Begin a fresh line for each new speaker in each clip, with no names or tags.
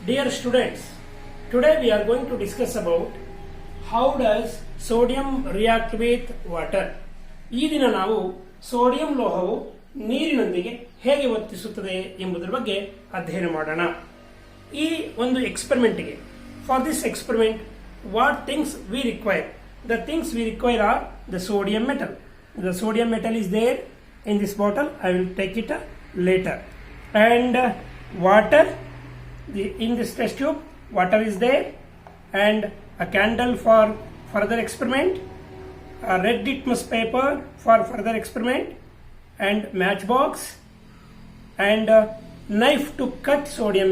Dear students, today we are going to discuss about how does sodium react with water. ಈ ದಿನ ನಾವು sodium ಲೋಹವು ನೀರಿನೊಂದಿಗೆ ಹೇಗೆ ವರ್ತಿಸುತ್ತದೆ ಎಂಬುದರ ಬಗ್ಗೆ ಅಧ್ಯಯನ ಮಾಡೋಣ. ಈ ಒಂದು ಎಕ್ಸ್ಪೆರಿಮೆಂಟ್ಗೆ for this experiment what things we require? The things we require are the sodium metal. The sodium metal is there in this bottle. I will take it later. And water. In this test tube, water is there, and a candle for further experiment, a red litmus paper for further experiment, and matchbox, and a knife to cut sodium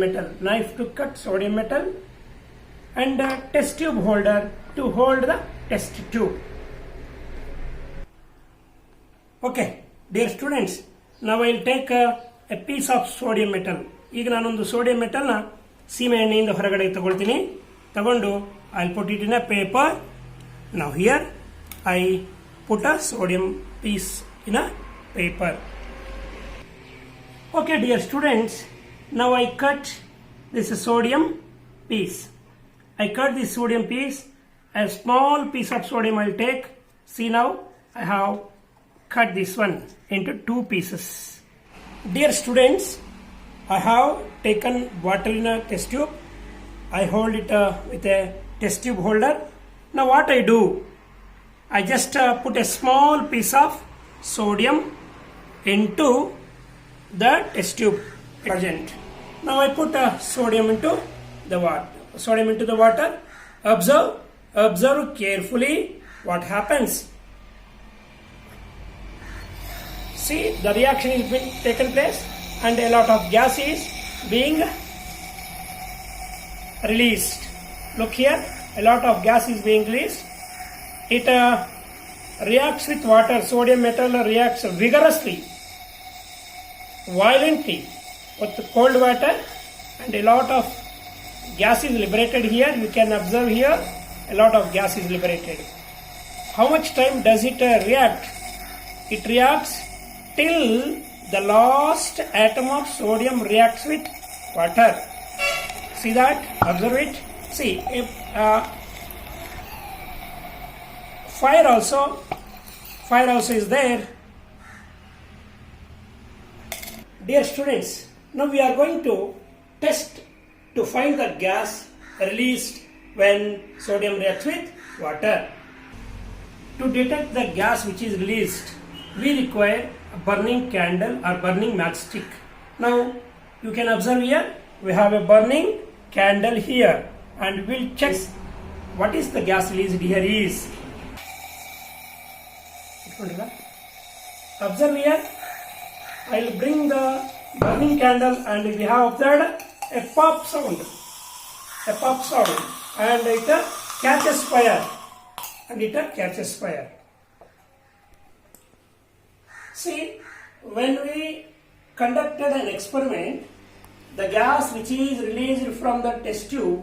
metal, and a test tube holder to hold the test tube. Okay, dear students, now I will take a piece of sodium metal. ಈಗ ನಾನೊಂದು sodium ಮೆಟಲ್ನ ಸೀಮೆ ಎಣ್ಣೆಯಿಂದ ಹೊರಗಡೆ ತಗೊಂಡು I put it in a paper. Now here I put a sodium piece in a paper. Okay dear students, now I cut this sodium piece. I cut this sodium piece. A small piece of sodium I'll take. See now, I have cut this one into two pieces. Dear students, I have taken water in a test tube. I hold it with a test tube holder. Now what I do? I just put a small piece of sodium into the test tube agent. Now I put sodium into the water. Observe carefully what happens. See, the reaction is being taken place and a lot of gas is being released. Look here, a lot of gas is being released. It reacts with water. Sodium metal reacts vigorously, violently with cold water, and a lot of gas is liberated here. You can observe here, a lot of gas is liberated. How much time does it react? It reacts till the last atom of sodium reacts with water. See that? Observe it. See, if fire also is there. Dear students, now we are going to test to find the gas released when sodium reacts with water. To detect the gas which is released, we require a burning candle or burning matchstick. Now you can observe here, we have a burning candle here, and we'll check what is the gas released here is. Observe here, I'll bring the burning candle, and we have observed a pop sound, and it catches fire, See, when we conducted an experiment, the gas which is released from the test tube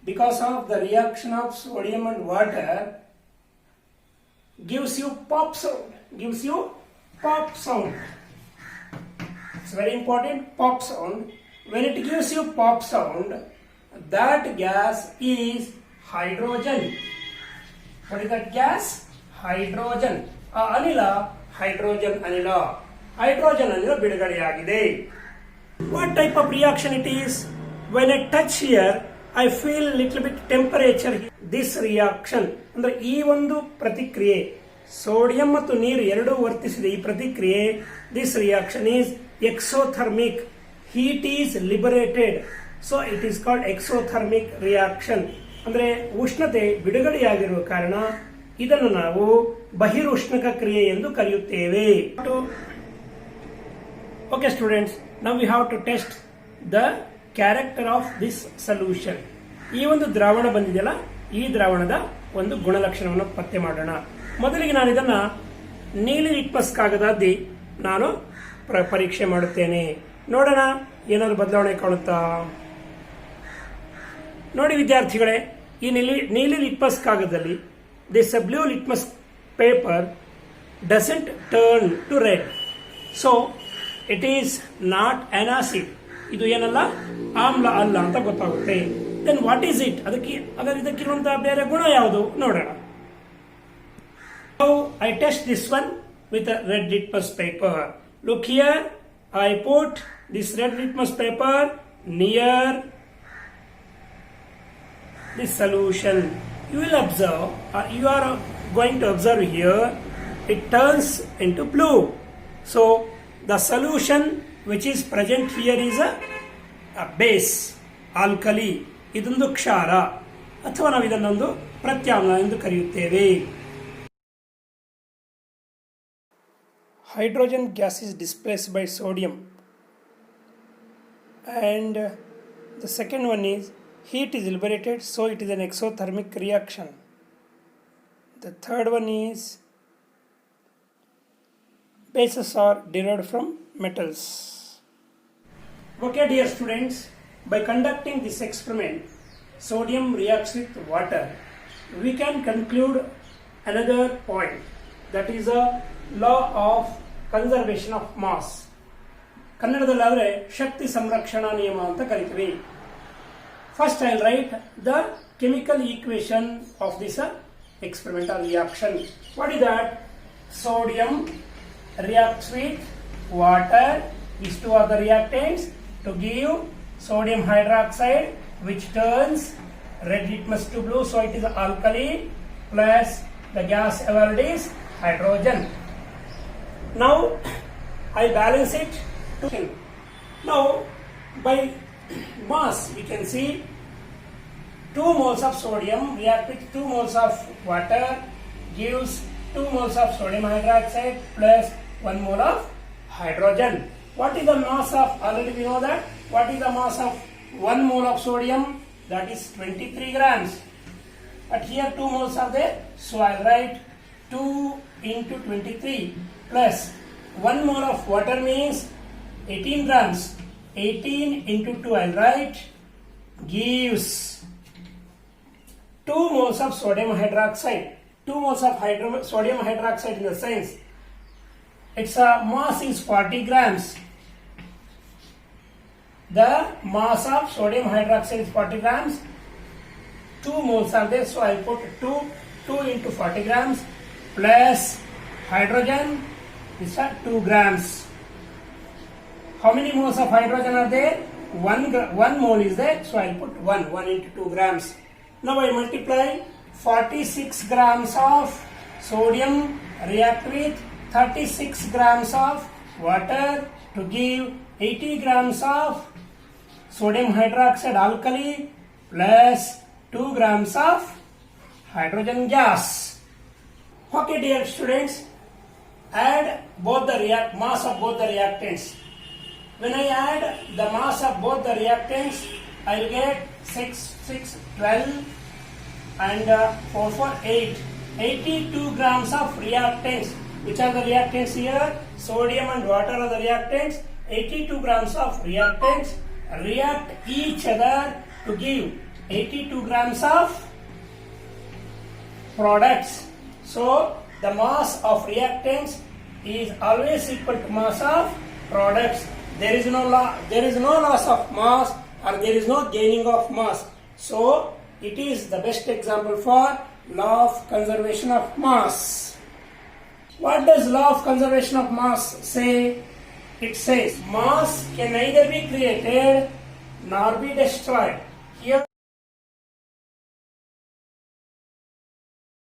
because of the reaction of sodium and water gives you pop sound. It's very important, pop sound. When it gives you pop sound, that gas is hydrogen. What is that gas? Hydrogen. Hydrogen anila bidugadeyaಗಿದೆ. What type of reaction it is? When I touch here, I feel little bit temperature. This reaction ಅಂದ್ರೆ ಈ ಒಂದು ಪ್ರತಿಕ್ರಿಯೆ, sodium ಮತ್ತು ನೀರು ಎರಡೂ ವರ್ತಿಸಿದ ಈ ಪ್ರತಿಕ್ರಿಯೆ, this reaction is exothermic. Heat is liberated, so it is called exothermic reaction. ಅಂದ್ರೆ ಉಷ್ಣತೆ ಬಿಡುಗಡೆಯಾಗಿರುವ ಕಾರಣ ಇದನ್ನು ನಾವು ಬಹಿರುಷ್ಣಕ ಕ್ರಿಯೆ ಎಂದು ಕರೆಯುತ್ತೇವೆ. Okay students, now we have to test the character of this solution. ಈ ಒಂದು ದ್ರಾವಣ ಬಂದಿದೆಯಲ್ಲ, ಈ ದ್ರಾವಣದ ಒಂದು ಗುಣಲಕ್ಷಣವನ್ನು ಪತ್ತೆ ಮಾಡೋಣ. ಮೊದಲಿಗೆ ನಾನು ಇದನ್ನ ನೀಲಿ ಲಿಟ್ಮಸ್ ಕಾಗದದಲ್ಲಿ ನಾನು ಪರೀಕ್ಷೆ ಮಾಡುತ್ತೇನೆ. ನೋಡೋಣ ಏನಾದರೂ ಬದಲಾವಣೆ ಕಾಣುತ್ತಾ. ನೋಡಿ ವಿದ್ಯಾರ್ಥಿಗಳೇ, ಈ ನೀಲಿ ಲಿಟ್ಮಸ್ ಕಾಗದದಲ್ಲಿ this blue litmus paper doesn't turn to red, so it is not an acid. ಇದು ಏನಲ್ಲ ಆಮ್ಲ ಅಲ್ಲ ಅಂತ ಗೊತ್ತಾಗುತ್ತೆ. ದೆನ್ ವಾಟ್ ಈಸ್ ಇಟ್, ಇದಕ್ಕಿರುವಂತಹ ಬೇರೆ ಗುಣ ಯಾವುದು ನೋಡೋಣ. Now I test this one with a red litmus paper. Look here, I put this red litmus paper near the solution. You will observe, you are going to observe here, it turns into blue. So the solution which is present here is a base, alkali. ಇದೊಂದು ಕ್ಷಾರ ಅಥವಾ ನಾವು ಇದನ್ನೊಂದು ಪ್ರತ್ಯಾಮ್ಲ ಎಂದು ಕರೆಯುತ್ತೇವೆ. Hydrogen gas is displaced by sodium, and the second one is heat is liberated, so it is an exothermic reaction. The third one is bases are derived from metals. Okay, dear students, by conducting this experiment, sodium reacts with water, we can conclude another point, that is a law of conservation of mass. ಕನ್ನಡದಲ್ಲಾದರೆ ಶಕ್ತಿ ಸಂರಕ್ಷಣಾ ನಿಯಮ ಅಂತ ಕರಿತೀವಿ. First I'll write the chemical equation of this experimental reaction. What is that? Sodium reacts with water. These two are the reactants to give sodium hydroxide, which turns red litmus to blue, so it is alkali, plus the gas evolved is hydrogen. Now I balance it to. Now by mass we can see 2 moles of sodium react with 2 moles of water gives 2 moles of sodium hydroxide plus 1 mole of hydrogen. What is the mass of, already we know that, what is the mass of 1 mole of sodium? That is 23 grams. But here 2 moles are there, so I'll write 2 into 23 plus 1 mole of water means 18 grams. 18 into 2 I'll write gives 2 moles of sodium hydroxide. 2 moles of sodium hydroxide in the sense its mass is 40 grams. The mass of sodium hydroxide is 40 grams. 2 moles are there, so I'll put 2 into 40 grams plus hydrogen is 2 grams. How many moles of hydrogen are there? 1 mole is there, so I'll put 1 into 2 grams. Now I multiply 46 grams of sodium react with 36 grams of water to give 80 grams of sodium hydroxide alkali plus 2 grams of hydrogen gas. Okay, dear students, add both the mass of both the reactants. When I add the mass of both the reactants, I will get 6, 12 and 4, 8. 82 grams of reactants. Which are the reactants here? Sodium and water are the reactants. 82 grams of reactants react each other to give 82 grams of products. So the mass of reactants is always equal to mass of products. There is no loss of mass, or there is no gaining of mass. So it is the best example for law of conservation of mass. What does law of conservation of mass say? It says mass can neither be created nor be destroyed. Here